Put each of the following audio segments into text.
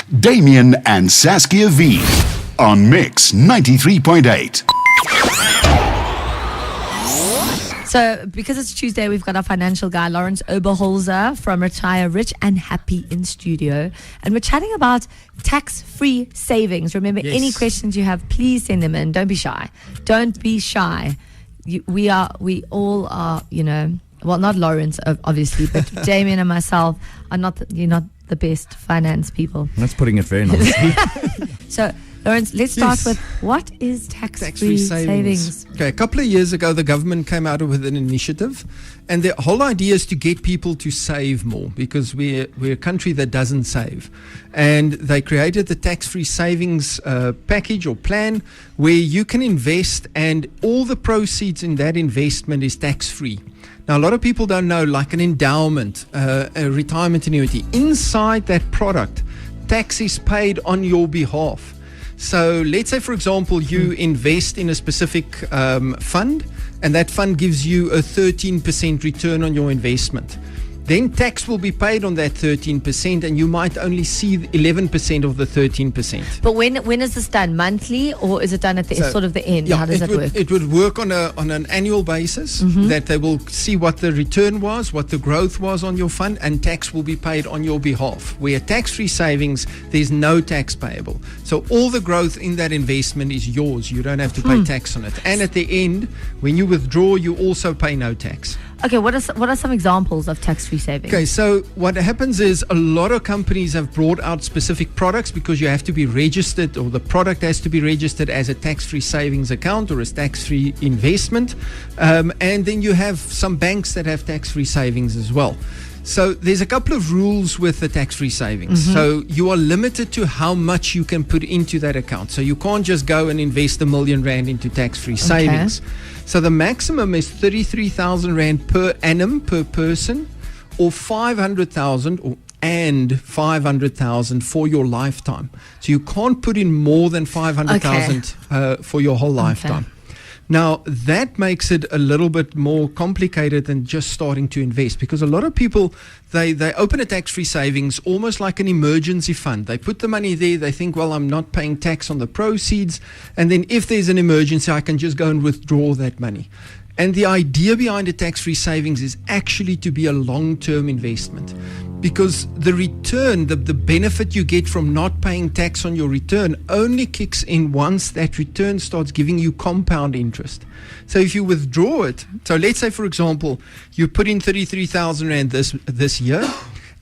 Damien and Saskia V on Mix 93.8. So, because it's Tuesday, we've got our financial guy, Lourens Oberholzer from Retire Rich and Happy in studio. And we're chatting about tax-free savings. Remember, any questions you have, please send them in. Don't be shy. Don't be shy. We all are, well, not Lourens, obviously, but Damien and myself are not the best finance people. That's putting it very nicely. So, Lourens, let's start with what is tax-free savings? Okay, a couple of years ago, the government came out with an initiative, and the whole idea is to get people to save more because we're a country that doesn't save. And they created the tax-free savings package or plan where you can invest, and all the proceeds in that investment is tax-free. Now, a lot of people don't know, like an endowment, a retirement annuity. Inside that product, tax is paid on your behalf. So let's say, for example, you invest in a specific fund, and that fund gives you a 13% return on your investment. Then tax will be paid on that 13%, and you might only see 11% of the 13%. But when is this done? Monthly, or is it done at the sort of the end? How does that work? It would work on an annual basis, that they will see what the return was, what the growth was on your fund, and tax will be paid on your behalf. Where tax-free savings, there's no tax payable. So all the growth in that investment is yours. You don't have to pay tax on it. And at the end, when you withdraw, you also pay no tax. Okay, what are some examples of tax-free savings? Okay, so what happens is a lot of companies have brought out specific products because you have to be registered, or the product has to be registered as a tax-free savings account or as tax-free investment. And then you have some banks that have tax-free savings as well. So there's a couple of rules with the tax-free savings. So you are limited to how much you can put into that account. So you can't just go and invest R1 million into tax-free savings. So the maximum is 33,000 Rand per annum per person, or 500,000 and 500,000 for your lifetime. So you can't put in more than 500,000 for your whole lifetime. Now, that makes it a little bit more complicated than just starting to invest, because a lot of people, they open a tax-free savings almost like an emergency fund. They put the money there, they think, well, I'm not paying tax on the proceeds, and then if there's an emergency, I can just go and withdraw that money. And the idea behind a tax-free savings is actually to be a long-term investment, because the return, the benefit you get from not paying tax on your return only kicks in once that return starts giving you compound interest. So if you withdraw it, so let's say, for example, you put in 33,000 Rand this year,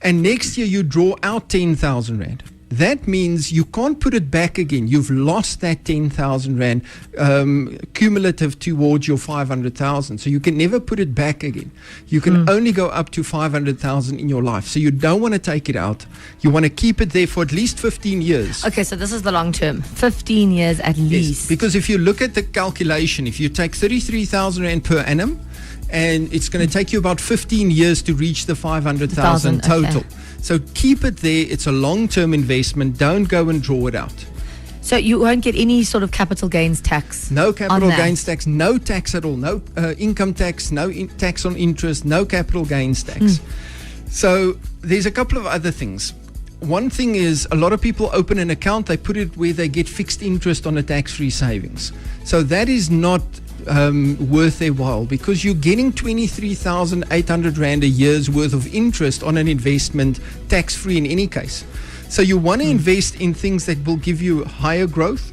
and next year you draw out 10,000 Rand. That means you can't put it back again. You've lost that 10,000 Rand cumulative towards your 500,000. So you can never put it back again. You can only go up to 500,000 in your life. So you don't want to take it out. You want to keep it there for at least 15 years. Okay, so this is the long term. 15 years at least. Yes, because if you look at the calculation, if you take 33,000 Rand per annum, and it's going to take you about 15 years to reach the 500,000 total. Okay. So keep it there. It's a long-term investment. Don't go and draw it out. So you won't get any sort of capital gains tax? No capital gains tax, no tax at all, no income tax, no tax on interest, no capital gains tax. So there's a couple of other things. One thing is, a lot of people open an account, they put it where they get fixed interest on a tax-free savings. So that is not worth their while, because you're getting 23,800 Rand a year's worth of interest on an investment tax-free in any case. So you want to invest in things that will give you higher growth,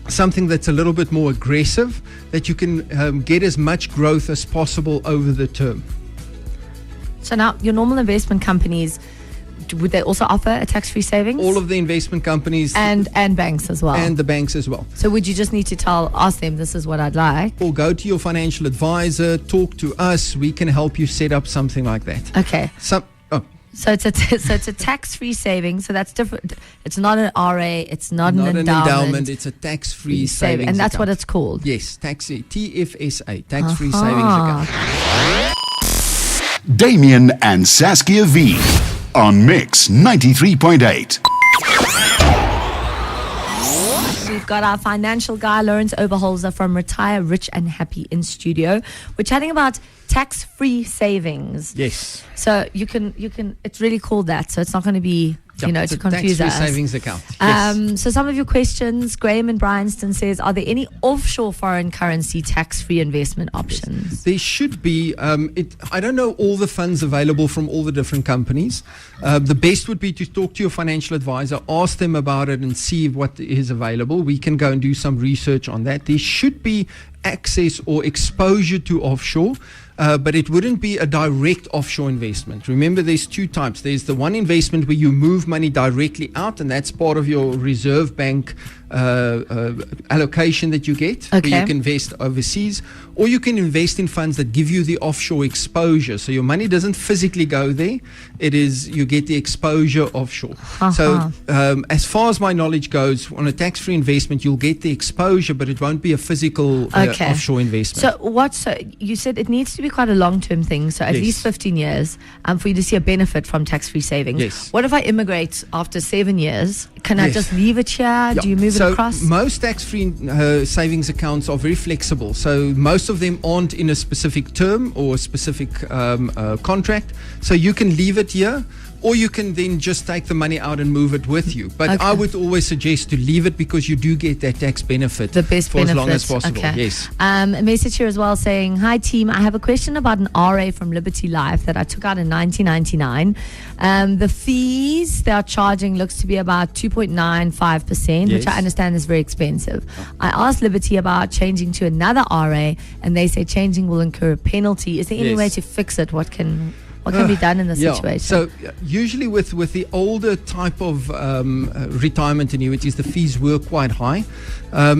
something that's a little bit more aggressive, that you can get as much growth as possible over the term. So now, your normal investment companies, would they also offer a tax-free savings? All of the investment companies. And banks as well. And the banks as well. So would you just need to ask them, this is what I'd like? Or go to your financial advisor, talk to us. We can help you set up something like that. Okay. So it's a tax-free savings. So that's different. It's not an RA. It's not an endowment. It's a tax-free savings and that's account. what it's called. Yes, TFSA, tax-free savings account. Damien and Saskia V on Mix 93.8. We've got our financial guy, Lourens Oberholzer from Retire Rich and Happy in studio. We're chatting about tax-free savings. Yes. So you can. It's really called that. So it's not going to be to confuse tax-free us. savings account. Yes. So some of your questions, Graham in Bryanston says, are there any offshore foreign currency tax-free investment options? There should be. I don't know all the funds available from all the different companies. The best would be to talk to your financial advisor, ask them about it, and see what is available. We can go and do some research on that. There should be access or exposure to offshore, but it wouldn't be a direct offshore investment. Remember, there's two types. There's the one investment where you move money directly out, and that's part of your reserve bank allocation that you get, where you can invest overseas, or you can invest in funds that give you the offshore exposure. So your money doesn't physically go there. It is, you get the exposure offshore. So as far as my knowledge goes, on a tax-free investment, you'll get the exposure, but it won't be a physical offshore investment. So you said it needs to be quite a long-term thing, so at least 15 years for you to see a benefit from tax-free savings. Yes. What if I immigrate after 7 years? Can I just leave it here? Do you move it across? Most tax-free savings accounts are very flexible. So most of them aren't in a specific term or a specific contract. So you can leave it here, or you can then just take the money out and move it with you. But I would always suggest to leave it, because you do get that tax benefit for as long as possible. Yes. A message here as well saying, hi team, I have a question about an RA from Liberty Life that I took out in 1999. The fees they are charging looks to be about 2.95%, which I understand is very expensive. I asked Liberty about changing to another RA, and they say changing will incur a penalty. Is there any way to fix it? What can be done in this situation? So usually with the older type of retirement annuities, the fees were quite high.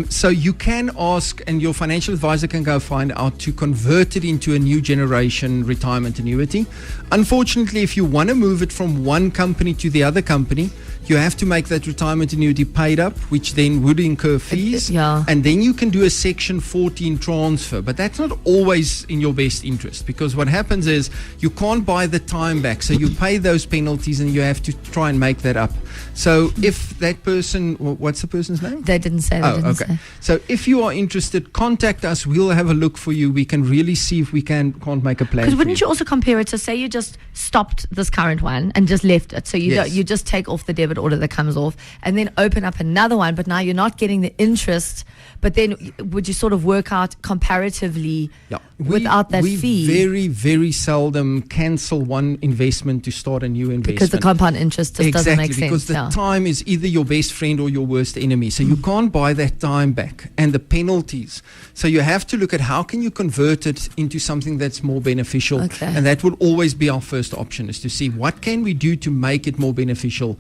So you can ask, and your financial advisor can go find out to convert it into a new generation retirement annuity. Unfortunately, if you want to move it from one company to the other company, you have to make that retirement annuity paid up, which then would incur fees. And then you can do a Section 14 transfer. But that's not always in your best interest, because what happens is you can't buy the time back. So you pay those penalties and you have to try and make that up. So if that person, what's the person's name? They didn't say. Say. So if you are interested, contact us. We'll have a look for you. We can really see if we can't make a plan. Because wouldn't you also compare it? So say you just stopped this current one and just left it. So you just take off the debit order that comes off, and then open up another one, but now you're not getting the interest. But then would you sort of work out comparatively without that fee? We very, very seldom cancel one investment to start a new investment. Because the compound interest just doesn't make sense. Because the time is either your best friend or your worst enemy. So you can't buy that time back, and the penalties. So you have to look at how can you convert it into something that's more beneficial. And that will always be our first option, is to see what can we do to make it more beneficial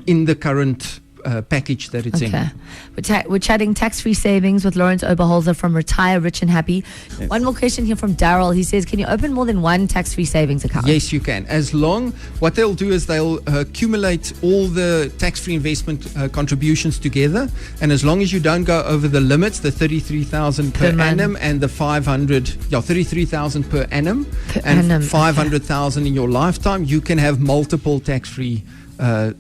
in the current package that it's in. We're chatting tax-free savings with Lourens Oberholzer from Retire Rich and Happy. One more question here from Daryl. He says, can you open more than one tax-free savings account? Yes, you can. What they'll do is they'll accumulate all the tax-free investment contributions together, and as long as you don't go over the limits, the 33,000 per annum and the 33,000 per annum and 500,000 in your lifetime, you can have multiple tax-free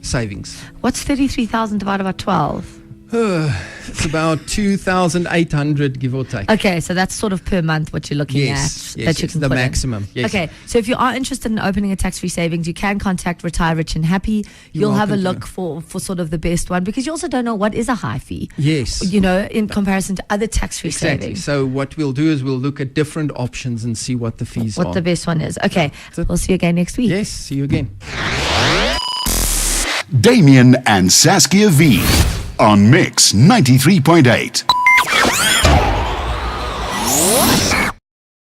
savings. What's 33,000 divided by 12? It's about 2,800, give or take. Okay, so that's sort of per month what you're looking at. That you can the put maximum. In. Okay, so if you are interested in opening a tax-free savings, you can contact Retire Rich and Happy. You'll have a look for sort of the best one, because you also don't know what is a high fee. Yes. In comparison to other tax-free savings. So what we'll do is we'll look at different options and see what the fees are. What the best one is. Okay, we'll see you again next week. Yes, see you again. Damien and Saskia V on Mix 93.8.